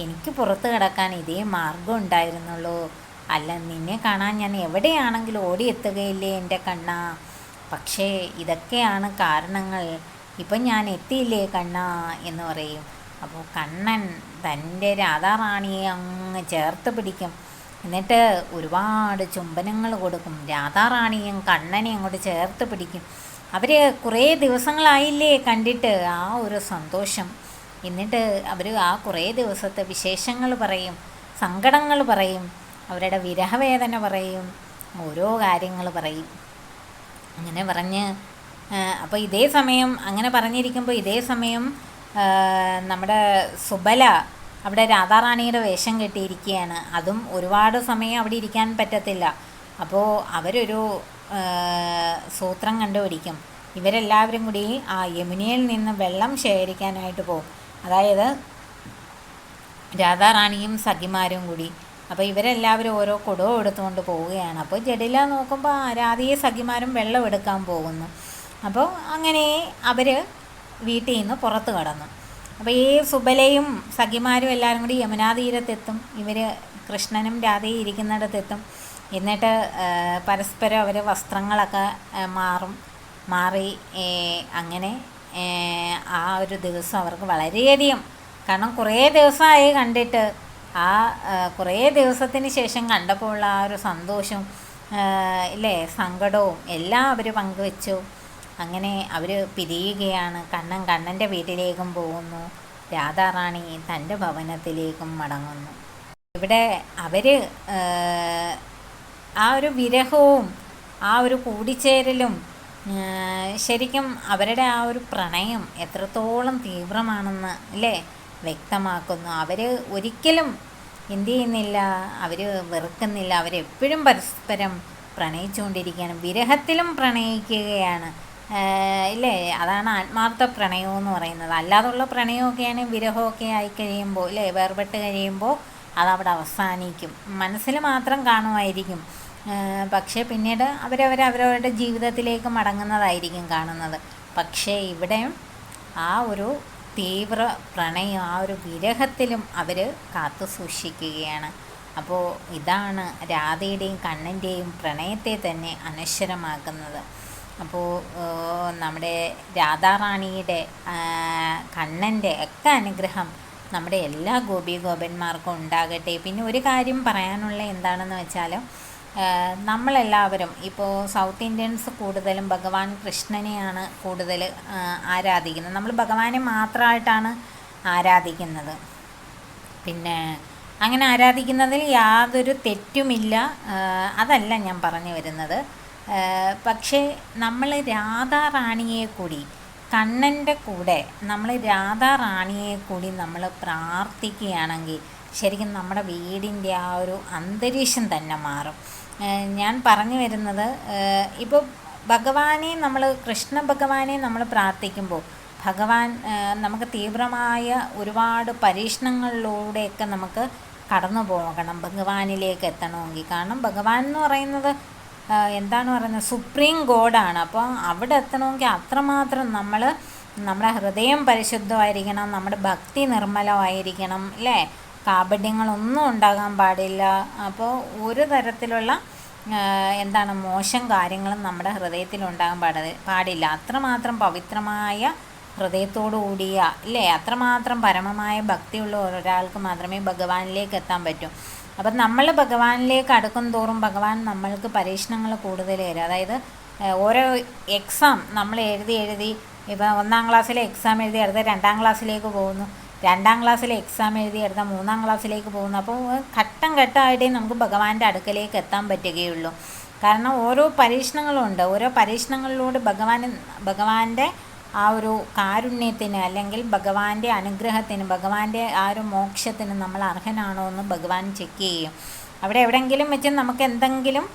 എനിക്ക് പുറത്ത് കിടക്കാൻ ഇതേ മാർഗം ഉണ്ടായിരുന്നുള്ളൂ. അല്ല, നിന്നെ കാണാൻ ഞാൻ എവിടെയാണെങ്കിലും ഓടിയെത്തുകയില്ലേ എൻ്റെ കണ്ണ. പക്ഷേ ഇതൊക്കെയാണ് കാരണങ്ങൾ. ഇപ്പം ഞാൻ എത്തിയില്ലേ കണ്ണ എന്ന് പറയും. അപ്പോൾ കണ്ണൻ തൻ്റെ രാധാറാണിയെ അങ്ങ് ചേർത്ത് പിടിക്കും. എന്നിട്ട് ഒരുപാട് ചുംബനങ്ങൾ കൊടുക്കും. രാധാറാണിയും കണ്ണനെ അങ്ങോട്ട് ചേർത്ത് പിടിക്കും. അവർ കുറേ ദിവസങ്ങളായില്ലേ കണ്ടിട്ട്, ആ ഒരു സന്തോഷം. എന്നിട്ട് അവർ ആ കുറേ ദിവസത്തെ വിശേഷങ്ങൾ പറയും, സങ്കടങ്ങൾ പറയും, അവരുടെ വിരഹവേദന പറയും, ഓരോ കാര്യങ്ങൾ പറയും. അങ്ങനെ പറഞ്ഞ് അപ്പോൾ ഇതേ സമയം അങ്ങനെ പറഞ്ഞിരിക്കുമ്പോൾ ഇതേ സമയം നമ്മുടെ സുബല അവിടെ രാധാറാണിയുടെ വേഷം കെട്ടിയിരിക്കുകയാണ്. അതും ഒരുപാട് സമയം അവിടെ ഇരിക്കാൻ പറ്റത്തില്ല. അപ്പോൾ അവരൊരു സൂത്രം കണ്ടുപിടിക്കും. ഇവരെല്ലാവരും കൂടി ആ യമുനയിൽ നിന്ന് വെള്ളം ശേഖരിക്കാനായിട്ട് പോകും. അതായത് രാധാറാണിയും സഖിമാരും കൂടി. അപ്പോൾ ഇവരെല്ലാവരും ഓരോ കുടവും എടുത്തുകൊണ്ട് പോവുകയാണ്. അപ്പോൾ ജഡില നോക്കുമ്പോൾ രാധയും സഖിമാരും വെള്ളം എടുക്കാൻ പോകുന്നു. അപ്പോൾ അങ്ങനെ അവർ വീട്ടിൽ നിന്ന് പുറത്ത് കടന്നു. അപ്പോൾ ഈ സുബലയും സഖിമാരും എല്ലാവരും കൂടി യമുനാ തീരത്തെത്തും. ഇവർ കൃഷ്ണനും രാധയും ഇരിക്കുന്നിടത്തെത്തും. എന്നിട്ട് പരസ്പരം അവർ വസ്ത്രങ്ങളൊക്കെ മാറി അങ്ങനെ ആ ഒരു ദിവസം അവർക്ക് വളരെയധികം, കാരണം കുറേ ദിവസമായി കണ്ടിട്ട്, ആ കുറേ ദിവസത്തിന് ശേഷം കണ്ടപ്പോൾ ആ ഒരു സന്തോഷവും ഇല്ലേ സങ്കടവും എല്ലാം അവർ പങ്കുവെച്ചു. അങ്ങനെ അവർ പിരിയുകയാണ്. കണ്ണൻ്റെ വീട്ടിലേക്കും പോകുന്നു, രാധാറാണി തൻ്റെ ഭവനത്തിലേക്കും മടങ്ങുന്നു. ഇവിടെ അവർ ആ ഒരു വിരഹവും ആ ഒരു കൂടിച്ചേരലും ശരിക്കും അവരുടെ ആ ഒരു പ്രണയം എത്രത്തോളം തീവ്രമാണെന്ന് അല്ലേ വ്യക്തമാക്കുന്നു. അവർ ഒരിക്കലും എന്തു ചെയ്യുന്നില്ല, അവർ വെറുക്കുന്നില്ല, അവരെപ്പോഴും പരസ്പരം പ്രണയിച്ചുകൊണ്ടിരിക്കുകയാണ്, വിരഹത്തിലും പ്രണയിക്കുകയാണ് ഇല്ലേ. അതാണ് ആത്മാർത്ഥ പ്രണയമെന്ന് പറയുന്നത്. അല്ലാതുള്ള പ്രണയമൊക്കെയാണ് വിരഹമൊക്കെ ആയിക്കഴിയുമ്പോൾ ഇല്ലേ, വേർപെട്ട് കഴിയുമ്പോൾ അതവിടെ അവസാനിക്കും, മനസ്സിൽ മാത്രം കാണുമായിരിക്കും. പക്ഷേ പിന്നീട് അവരവരുടെ ജീവിതത്തിലേക്ക് മടങ്ങുന്നതായിരിക്കും കാണുന്നത്. പക്ഷേ ഇവിടെ ആ ഒരു തീവ്ര പ്രണയം, ആ ഒരു വിരഹത്തിലും അവർ കാത്തു സൂക്ഷിക്കുകയാണ്. അപ്പോൾ ഇതാണ് രാധയുടെയും കണ്ണൻ്റെയും പ്രണയത്തെ തന്നെ അനശ്വരമാക്കുന്നത്. അപ്പോൾ നമ്മുടെ രാധാറാണിയുടെ കണ്ണൻ്റെ ഒക്കെ അനുഗ്രഹം നമ്മുടെ എല്ലാ ഗോപന്മാർക്കും ഉണ്ടാകട്ടെ. പിന്നെ ഒരു കാര്യം പറയാനുള്ള എന്താണെന്ന് വെച്ചാൽ, നമ്മളെല്ലാവരും ഇപ്പോൾ സൗത്ത് ഇന്ത്യൻസ് കൂടുതലും ഭഗവാൻ കൃഷ്ണനെയാണ് കൂടുതൽ ആരാധിക്കുന്നത്. നമ്മൾ ഭഗവാനെ മാത്രമായിട്ടാണ് ആരാധിക്കുന്നത്. പിന്നെ അങ്ങനെ ആരാധിക്കുന്നതിൽ യാതൊരു തെറ്റുമില്ല, അതല്ല ഞാൻ പറഞ്ഞു വരുന്നത്. പക്ഷേ നമ്മൾ രാധാറാണിയെ കൂടി, കണ്ണൻ്റെ കൂടെ നമ്മൾ രാധാറാണിയെ കൂടി നമ്മൾ പ്രാർത്ഥിക്കുകയാണെങ്കിൽ ശരിക്കും നമ്മുടെ വീടിൻ്റെ ആ ഒരു അന്തരീക്ഷം തന്നെ മാറും. ഞാൻ പറഞ്ഞു വരുന്നത്, ഇപ്പോൾ ഭഗവാനെ കൃഷ്ണ ഭഗവാനെ നമ്മൾ പ്രാർത്ഥിക്കുമ്പോൾ ഭഗവാൻ നമുക്ക് തീവ്രമായ ഒരുപാട് പരീക്ഷണങ്ങളിലൂടെയൊക്കെ നമുക്ക് കടന്നു പോകണം ഭഗവാനിലേക്ക് എത്തണമെങ്കിൽ. കാരണം ഭഗവാൻ എന്ന് പറയുന്നത് എന്താണ് പറയുന്നത്, സുപ്രീം ഗോഡാണ്. അപ്പോൾ അവിടെ എത്തണമെങ്കിൽ അത്രമാത്രം നമ്മുടെ ഹൃദയം പരിശുദ്ധമായിരിക്കണം, നമ്മുടെ ഭക്തി നിർമ്മലമായിരിക്കണം അല്ലേ, കാപഢ്യങ്ങളൊന്നും ഉണ്ടാകാൻ പാടില്ല. അപ്പോൾ ഒരു തരത്തിലുള്ള മോശം കാര്യങ്ങളും നമ്മുടെ ഹൃദയത്തിൽ ഉണ്ടാകാൻ പാടില്ല. അത്രമാത്രം പവിത്രമായ ഹൃദയത്തോടു കൂടിയ അല്ലേ, അത്രമാത്രം പരമമായ ഭക്തിയുള്ള ഒരാൾക്ക് മാത്രമേ ഭഗവാനിലേക്ക് എത്താൻ പറ്റൂ. അപ്പം നമ്മൾ ഭഗവാനിലേക്ക് അടുക്കും തോറും ഭഗവാൻ നമ്മൾക്ക് പരീക്ഷണങ്ങൾ കൂടുതൽ തരും. അതായത് ഓരോ എക്സാം നമ്മൾ എഴുതി ഇപ്പോൾ 1ാം ക്ലാസ്സിലെ എക്സാം എഴുതി അടുത്ത 2ാം ക്ലാസ്സിലേക്ക് പോകുന്നു, 2ാം ക്ലാസ്സിലെ എക്സാം എഴുതിയെടുത്താൽ 3ാം ക്ലാസ്സിലേക്ക് പോകുന്നു. അപ്പോൾ ഘട്ടം ഘട്ടമായിട്ടേ നമുക്ക് ഭഗവാന്റെ അടുക്കലേക്ക് എത്താൻ പറ്റുകയുള്ളൂ. കാരണം ഓരോ പരീക്ഷണങ്ങളുണ്ട്. ഓരോ പരീക്ഷണങ്ങളിലൂടെ ഭഗവാന്റെ ആ ഒരു കാരുണ്യത്തിന് അല്ലെങ്കിൽ ഭഗവാന്റെ അനുഗ്രഹത്തിന്, ഭഗവാന്റെ ആ ഒരു മോക്ഷത്തിന് നമ്മൾ അർഹനാണോ എന്ന് ഭഗവാൻ ചെക്ക് ചെയ്യും. അവിടെ എവിടെയെങ്കിലും വെച്ച് നമുക്ക് എന്തെങ്കിലും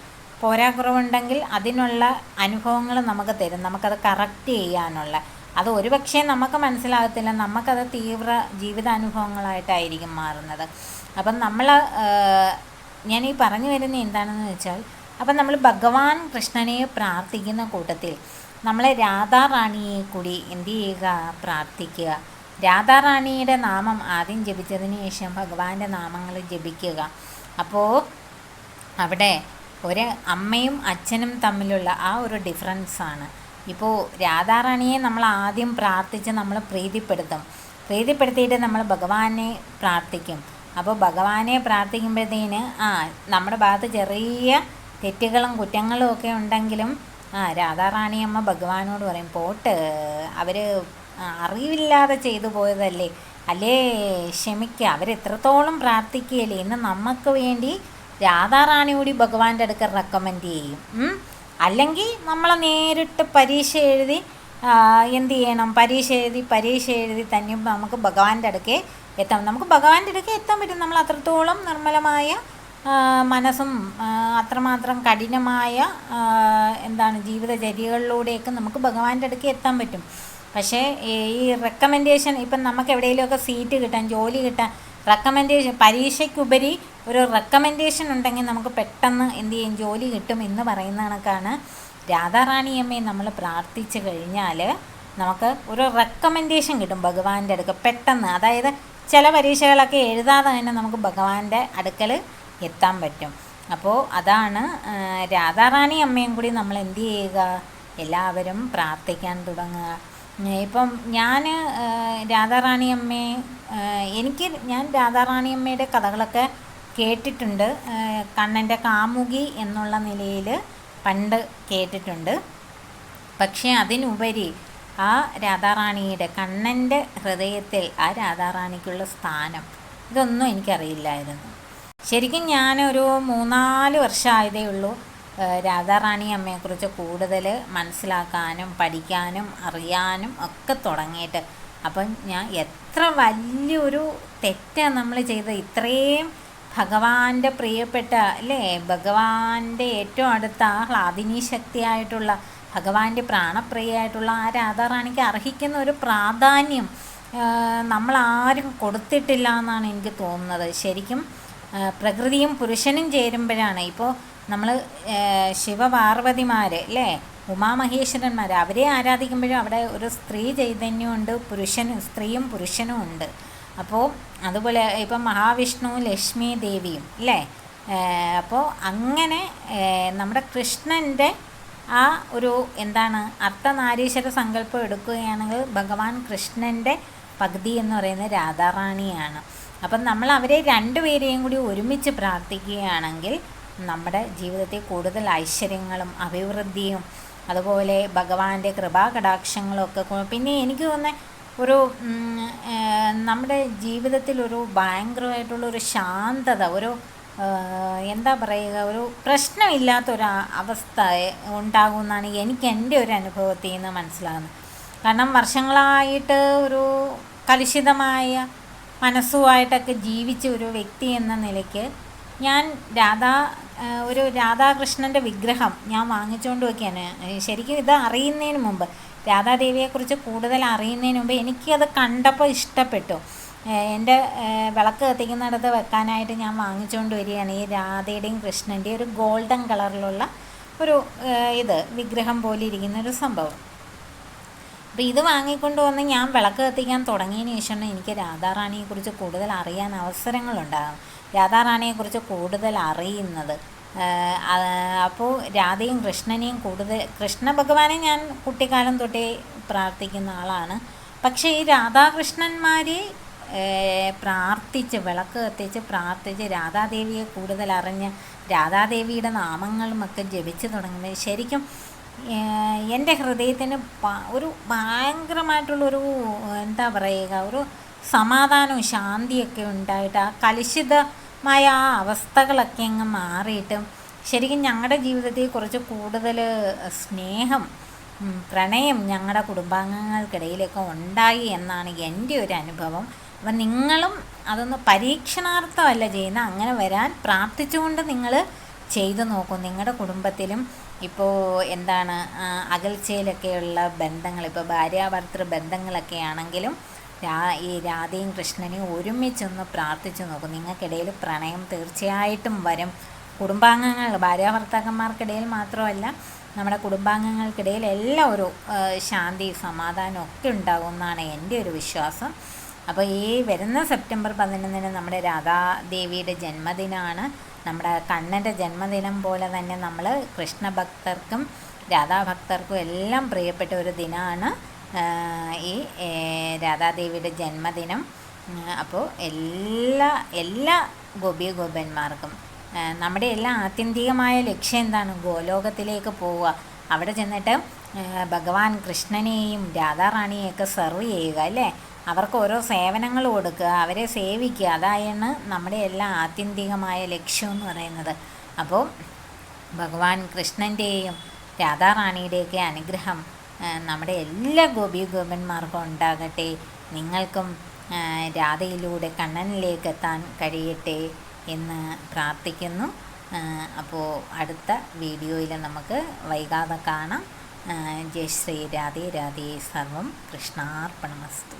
പോരാക്കുറവുണ്ടെങ്കിൽ അതിനുള്ള അനുഭവങ്ങൾ നമുക്ക് തരും, നമുക്കത് കറക്റ്റ് ചെയ്യാനുള്ള. അത് ഒരുപക്ഷെ നമുക്ക് മനസ്സിലാകത്തില്ല, നമുക്കത് തീവ്ര ജീവിതാനുഭവങ്ങളായിട്ടായിരിക്കും മാറുന്നത്. അപ്പം ഞാൻ ഈ പറഞ്ഞു വരുന്നത് എന്താണെന്ന് വെച്ചാൽ, അപ്പം നമ്മൾ ഭഗവാൻ കൃഷ്ണനെ പ്രാർത്ഥിക്കുന്ന കൂട്ടത്തിൽ നമ്മളെ രാധാറാണിയെ കൂടി എന്ത് ചെയ്യുക, പ്രാർത്ഥിക്കുക. രാധാറാണിയുടെ നാമം ആദ്യം ജപിച്ചതിന് ശേഷം ഭഗവാന്റെ നാമങ്ങൾ ജപിക്കുക. അപ്പോൾ അവിടെ ഒരു അമ്മയും അച്ഛനും തമ്മിലുള്ള ആ ഒരു ഡിഫറൻസാണ്. ഇപ്പോൾ രാധാറാണിയെ നമ്മൾ ആദ്യം പ്രാർത്ഥിച്ച് നമ്മൾ പ്രീതിപ്പെടുത്തിയിട്ട് നമ്മൾ ഭഗവാനെ പ്രാർത്ഥിക്കും. അപ്പോൾ ഭഗവാനെ പ്രാർത്ഥിക്കുമ്പോഴത്തേന് നമ്മുടെ ഭാഗത്ത് ചെറിയ തെറ്റുകളും കുറ്റങ്ങളും ഒക്കെ ഉണ്ടെങ്കിലും രാധാറാണി അമ്മ ഭഗവാനോട് പറയും, പോട്ട്, അവർ അറിവില്ലാതെ ചെയ്തു പോയതല്ലേ, അല്ലേ, ക്ഷമിക്കുക, അവരെത്രത്തോളം പ്രാർത്ഥിക്കുകയല്ലേ എന്ന് നമുക്ക് വേണ്ടി രാധാറാണി കൂടി ഭഗവാന്റെ അടുക്ക റെക്കമെൻഡ് ചെയ്യും. അല്ലെങ്കിൽ നമ്മളെ നേരിട്ട് പരീക്ഷ എഴുതി എന്ത് ചെയ്യണം, പരീക്ഷ എഴുതി തന്നെ നമുക്ക് ഭഗവാന്റെ അടുക്കെ എത്താം. നമുക്ക് ഭഗവാന്റെ അടുക്കെ എത്താൻ പറ്റും. നമ്മൾ അത്രത്തോളം നിർമ്മലമായ മനസ്സും അത്രമാത്രം കഠിനമായ ജീവിതചര്യകളിലൂടെയൊക്കെ നമുക്ക് ഭഗവാന്റെ അടുക്കെ എത്താൻ പറ്റും. പക്ഷേ ഈ റെക്കമെൻഡേഷൻ, ഇപ്പം നമുക്ക് എവിടെയെങ്കിലുമൊക്കെ സീറ്റ് കിട്ടാൻ, ജോലി കിട്ടാൻ റെക്കമെൻഡേഷൻ, പരീക്ഷയ്ക്കുപരി ഒരു റെക്കമെൻഡേഷൻ ഉണ്ടെങ്കിൽ നമുക്ക് പെട്ടെന്ന് എന്ത് ചെയ്യും, ജോലി കിട്ടും എന്ന് പറയുന്ന കണക്കാണ്. രാധാറാണിയമ്മയെ നമ്മൾ പ്രാർത്ഥിച്ചു കഴിഞ്ഞാൽ നമുക്ക് ഒരു റെക്കമെൻഡേഷൻ കിട്ടും ഭഗവാന്റെ അടുക്ക പെട്ടെന്ന്. അതായത് ചില പരീക്ഷകളൊക്കെ എഴുതാതെ തന്നെ നമുക്ക് ഭഗവാന്റെ അടുക്കൽ എത്താൻ പറ്റും. അപ്പോൾ അതാണ് രാധാറാണി അമ്മയും കൂടി നമ്മൾ എന്ത് ചെയ്യുക, എല്ലാവരും പ്രാർത്ഥിക്കാൻ തുടങ്ങുക. ഇപ്പം ഞാൻ രാധാറാണി അമ്മയെ ഞാൻ രാധാറാണി അമ്മയുടെ കഥകളൊക്കെ കേട്ടിട്ടുണ്ട്. കണ്ണൻ്റെ കാമുകി എന്നുള്ള നിലയിൽ പണ്ട് കേട്ടിട്ടുണ്ട്. പക്ഷേ അതിനുപരി ആ രാധാറാണിയുടെ, കണ്ണൻ്റെ ഹൃദയത്തിൽ ആ രാധാറാണിക്കുള്ള സ്ഥാനം, ഇതൊന്നും എനിക്കറിയില്ലായിരുന്നു. ശരിക്കും ഞാനൊരു 3-4 വർഷമായതേ ഉള്ളൂ രാധാറാണി അമ്മയെക്കുറിച്ച് കൂടുതൽ മനസ്സിലാക്കാനും പഠിക്കാനും അറിയാനും ഒക്കെ തുടങ്ങിയിട്ട്. അപ്പം ഞാൻ എത്ര വലിയൊരു തെറ്റാണ് നമ്മൾ ചെയ്തത്. ഇത്രയും ഭഗവാന്റെ പ്രിയപ്പെട്ട, അല്ലേ, ഭഗവാന്റെ ഏറ്റവും അടുത്ത ആഹ്ലാദിനി ശക്തിയായിട്ടുള്ള, ഭഗവാന്റെ പ്രാണപ്രിയയായിട്ടുള്ള ആ രാധാറാണിക്ക് അർഹിക്കുന്ന ഒരു പ്രാധാന്യം നമ്മളാരും കൊടുത്തിട്ടില്ല എന്നാണ് എനിക്ക് തോന്നുന്നത്. ശരിക്കും പ്രകൃതിയും പുരുഷനും ചേരുമ്പോഴാണ്. ഇപ്പോൾ നമ്മൾ ശിവപാർവതിമാർ, അല്ലേ, ഉമാമഹേശ്വരന്മാർ, അവരെ ആരാധിക്കുമ്പോഴും അവിടെ ഒരു സ്ത്രീ ചൈതന്യമുണ്ട്, സ്ത്രീയും പുരുഷനും ഉണ്ട്. അപ്പോൾ അതുപോലെ ഇപ്പം മഹാവിഷ്ണു ലക്ഷ്മി ദേവിയും, അല്ലേ. അപ്പോൾ അങ്ങനെ നമ്മുടെ കൃഷ്ണൻ്റെ ആ ഒരു അർദ്ധനാരീശ്വര സങ്കല്പം എടുക്കുകയാണെങ്കിൽ ഭഗവാൻ കൃഷ്ണൻ്റെ പകുതി എന്ന് പറയുന്നത് രാധാറാണിയാണ്. അപ്പം നമ്മൾ അവരെ രണ്ടുപേരെയും കൂടി ഒരുമിച്ച് പ്രാർത്ഥിക്കുകയാണെങ്കിൽ നമ്മുടെ ജീവിതത്തിൽ കൂടുതൽ ഐശ്വര്യങ്ങളും അഭിവൃദ്ധിയും അതുപോലെ ഭഗവാന്റെ കൃപാകടാക്ഷങ്ങളും ഒക്കെ. പിന്നെ എനിക്ക് തോന്നുന്നത് ഒരു നമ്മുടെ ജീവിതത്തിലൊരു ഭയങ്കരമായിട്ടുള്ളൊരു ശാന്തത, ഒരു ഒരു പ്രശ്നമില്ലാത്തൊരു അവസ്ഥ ഉണ്ടാകുമെന്നാണ് എനിക്ക് എൻ്റെ ഒരു അനുഭവത്തിൽ നിന്ന് മനസ്സിലാകുന്നത്. കാരണം വർഷങ്ങളായിട്ട് ഒരു കലുഷിതമായ മനസ്സുമായിട്ടൊക്കെ ജീവിച്ച ഒരു വ്യക്തി എന്ന നിലയ്ക്ക് ഞാൻ ഒരു രാധാകൃഷ്ണൻ്റെ വിഗ്രഹം ഞാൻ വാങ്ങിച്ചുകൊണ്ട് വയ്ക്കുകയാണ്. ശരിക്കും ഇത് അറിയുന്നതിന് മുമ്പ്, രാധാദേവിയെക്കുറിച്ച് കൂടുതൽ അറിയുന്നതിന് മുമ്പ് എനിക്കത് കണ്ടപ്പോൾ ഇഷ്ടപ്പെട്ടു. എൻ്റെ വിളക്ക് കത്തിക്കുന്നിടത്ത് വെക്കാനായിട്ട് ഞാൻ വാങ്ങിച്ചുകൊണ്ട് വരികയാണ് ഈ രാധയുടെയും കൃഷ്ണൻ്റെയും ഒരു ഗോൾഡൻ കളറിലുള്ള ഒരു വിഗ്രഹം പോലെ ഇരിക്കുന്നൊരു സംഭവം. അപ്പോൾ ഇത് വാങ്ങിക്കൊണ്ട് വന്ന് ഞാൻ വിളക്ക് കത്തിക്കാൻ തുടങ്ങിയതിന് ശേഷമാണ് എനിക്ക് രാധാറാണിയെക്കുറിച്ച് കൂടുതൽ അറിയാൻ അവസരങ്ങളുണ്ടാകും, രാധാറാണിയെക്കുറിച്ച് കൂടുതൽ അറിയുന്നത്. അപ്പോൾ രാധയും കൃഷ്ണനെയും കൃഷ്ണ ഭഗവാനെ ഞാൻ കുട്ടിക്കാലം തൊട്ടേ പ്രാർത്ഥിക്കുന്ന ആളാണ്. പക്ഷേ ഈ രാധാകൃഷ്ണന്മാരെ വിളക്ക് കത്തിച്ച് പ്രാർത്ഥിച്ച് രാധാദേവിയെ കൂടുതൽ അറിഞ്ഞ് രാധാദേവിയുടെ നാമങ്ങളുമൊക്കെ ജപിച്ച് തുടങ്ങുന്നത് ശരിക്കും എൻ്റെ ഹൃദയത്തിന് ഒരു ഭയങ്കരമായിട്ടുള്ളൊരു ഒരു സമാധാനവും ശാന്തിയൊക്കെ ഉണ്ടായിട്ട് ആ കലുഷിതമായ ആ അവസ്ഥകളൊക്കെ അങ്ങ് മാറിയിട്ട് ശരിക്കും ഞങ്ങളുടെ ജീവിതത്തിൽ കുറച്ച് കൂടുതൽ സ്നേഹം, പ്രണയം ഞങ്ങളുടെ കുടുംബാംഗങ്ങൾക്കിടയിലൊക്കെ ഉണ്ടായി എന്നാണ് എൻ്റെ ഒരു അനുഭവം. അപ്പം നിങ്ങളും അതൊന്ന് പരീക്ഷണാർത്ഥമല്ല ചെയ്യുന്നത്, അങ്ങനെ വരാൻ പ്രാർത്ഥിച്ചുകൊണ്ട് നിങ്ങൾ ചെയ്തു നോക്കും. നിങ്ങളുടെ കുടുംബത്തിലും ഇപ്പോൾ എന്താണ് അകൽച്ചയിലൊക്കെയുള്ള ബന്ധങ്ങൾ, ഇപ്പോൾ ഭാര്യാഭർത്തൃ ബന്ധങ്ങളൊക്കെ ആണെങ്കിലും ഈ രാധയും കൃഷ്ണനെയും ഒരുമിച്ചൊന്ന് പ്രാർത്ഥിച്ചു നോക്കും. നിങ്ങൾക്കിടയിൽ പ്രണയം തീർച്ചയായിട്ടും വരും. കുടുംബാംഗങ്ങൾ, ഭാര്യാഭർത്താക്കന്മാർക്കിടയിൽ മാത്രമല്ല, നമ്മുടെ കുടുംബാംഗങ്ങൾക്കിടയിൽ എല്ലാം ഒരു ശാന്തി സമാധാനം ഒക്കെ ഉണ്ടാകുമെന്നാണ് എൻ്റെ ഒരു വിശ്വാസം. അപ്പോൾ ഈ വരുന്ന സെപ്റ്റംബർ 11 നമ്മുടെ രാധാദേവിയുടെ ജന്മദിനമാണ്. നമ്മുടെ കണ്ണൻ്റെ ജന്മദിനം പോലെ തന്നെ നമ്മൾ കൃഷ്ണഭക്തർക്കും രാധാഭക്തർക്കും എല്ലാം പ്രിയപ്പെട്ട ഒരു ദിനമാണ് ഈ രാധാദേവിയുടെ ജന്മദിനം. അപ്പോൾ എല്ലാ ഗോപന്മാർക്കും നമ്മുടെ എല്ലാ ആത്യന്തികമായ ലക്ഷ്യം എന്താണ്? ഗോലോകത്തിലേക്ക് പോവുക, അവിടെ ചെന്നിട്ട് ഭഗവാൻ കൃഷ്ണനെയും രാധാറാണിയെയൊക്കെ സെർവ് ചെയ്യുക, അല്ലേ? അവർക്ക് ഓരോ സേവനങ്ങൾ കൊടുക്കുക, അവരെ സേവിക്കുക, അതാണ് നമ്മുടെ എല്ലാ ആത്യന്തികമായ ലക്ഷ്യം എന്ന് പറയുന്നത്. അപ്പോൾ ഭഗവാൻ കൃഷ്ണൻ്റെയും രാധാറാണിയുടെയൊക്കെ അനുഗ്രഹം നമ്മുടെ എല്ലാ ഗോപന്മാർക്കും ഉണ്ടാകട്ടെ. നിങ്ങൾക്കും രാധയിലൂടെ കണ്ണനിലേക്ക് എത്താൻ കഴിയട്ടെ എന്ന് പ്രാർത്ഥിക്കുന്നു. അപ്പോൾ അടുത്ത വീഡിയോയിൽ നമുക്ക് വൈകാതെ കാണാം. ജയ് ശ്രീ രാധേ രാധേ. സർവം കൃഷ്ണാർപ്പണമസ്തു.